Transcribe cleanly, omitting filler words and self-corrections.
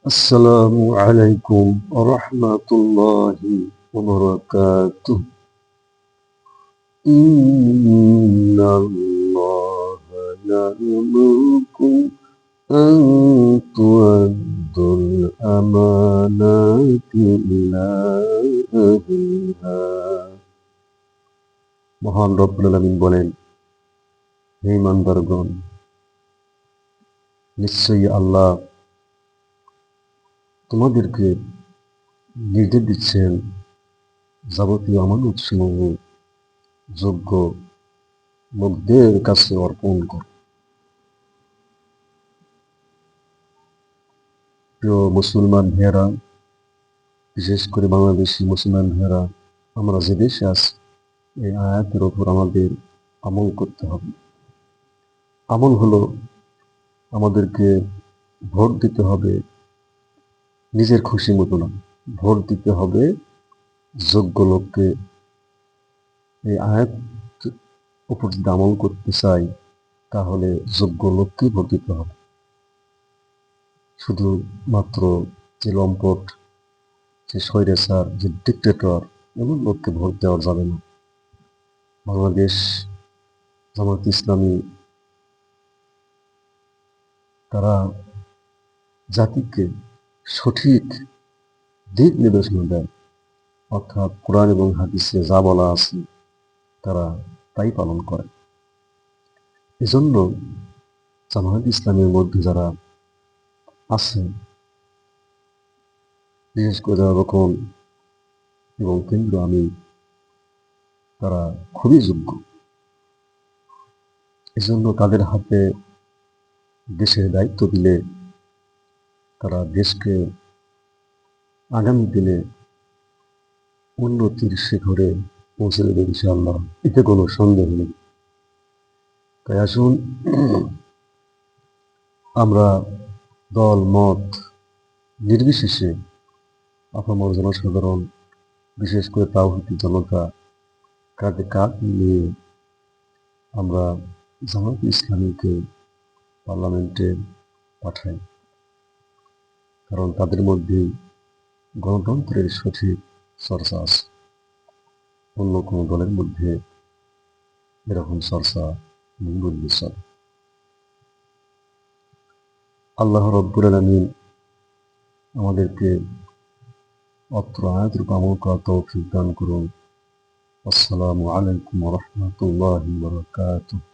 السلام عليكم ورحمة الله وبركاته. إن الله يأمركم أن تؤدوا الأمانات إلى أهلها। মহান রব্বুল আলামিন বলেন, হে ইমানদারগণ, নিশ্চয়ই আল্লাহ তোমাদেরকে নির্দেশ দিচ্ছেন যাবতীয় আমানতসমূহ যোগ্য লোকদের কাছে অর্পণ করো। প্রিয় মুসলমান ভাইয়েরা, বিশেষ করে বাংলাদেশি মুসলমান ভাইয়েরা, আমরা যে দেশে আছি এই আয়াতের ওপর আমাদের আমল করতে হবে। আমল হলো আমাদেরকে ভোট দিতে হবে নিজের খুশি মতো না, ভোট দিতে হবে যোগ্য লোককে। এই আয়াত উপর যদি আমল করতে চাই তাহলে যোগ্য লোককেই ভোট দিতে হবে। শুধুমাত্র যে লম্পট, যে স্বৈরাচার, যে ডিক্টেটর, এমন লোককে ভোট দেওয়া যাবে না। বাংলাদেশ জামাত ইসলামী তারা জাতিকে সঠিক দিক নির্দেশনা দেয়, অর্থাৎ কোরআন এবং হাদিসে যা বলা আছে তারা তাই পালন করে। এজন্য জামাত ইসলামের মধ্যে যারা আছে, বিশেষ করে যারা রোকন এবং কেন্দ্র আমির, তারা খুবই যোগ্য। এজন্য তাদের হাতে দেশের দায়িত্ব দিলে তারা দেশকে আগামী দিনে উন্নতির শিখরে পৌঁছে দেবে ইনশাআল্লাহ, এতে কোনো সন্দেহ নেই। তাই আসুন আমরা দল মত নির্বিশেষে আপামর জনসাধারণ, বিশেষ করে তাওহীদি জনতা কাঁধে কাঁধ মিলিয়ে আমরা জামাত ইসলামীকে পার্লামেন্টে পাঠাই, কারণ তাদের মধ্যে গণতন্ত্রের সঠিক চর্চা আছে। অন্য কোনো দলের মধ্যে এরকম চর্চা নেই বললে চলে। আল্লাহ রব্বুল আলামিন আমাদেরকে অত্র আয়াতের উপর আমল করার তৌফিক দান করুন। আসসালামু আলাইকুম ওয়া রাহমাতুল্লাহি ওয়া বারাকাতুহু।